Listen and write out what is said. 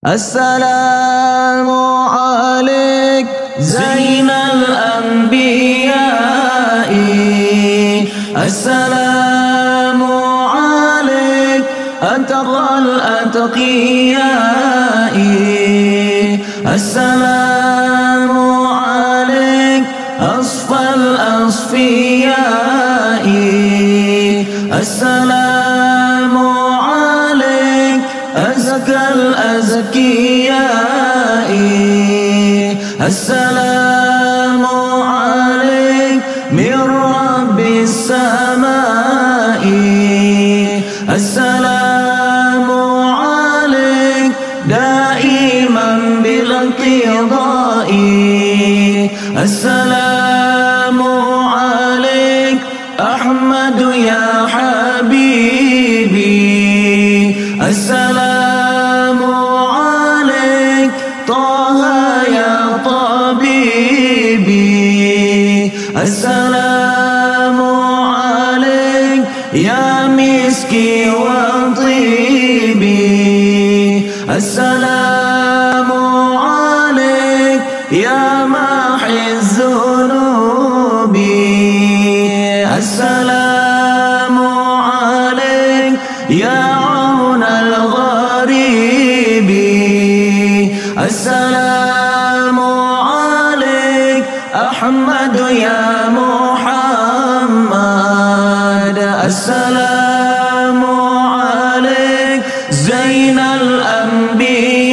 السلام عليك زين الأنبياء. السلام عليك أتقى الأتقياء. السلام عليك أصفى الأصفياء. السلام عليك أزكى الأزكياء. السلام عليك من رب السماء. السلام عليك دائما بالانقضاء. السلام عليك أحمد يا حبيبي. السلام عليك طه يا طبيبي. السلام عليك يا مسكي وطيبي. السلام عليك يا محي الذنوب. السلام عليك يا عون الغريب. السلام عليك أحمد يا محمد. السلام عليك زين الأنبياء.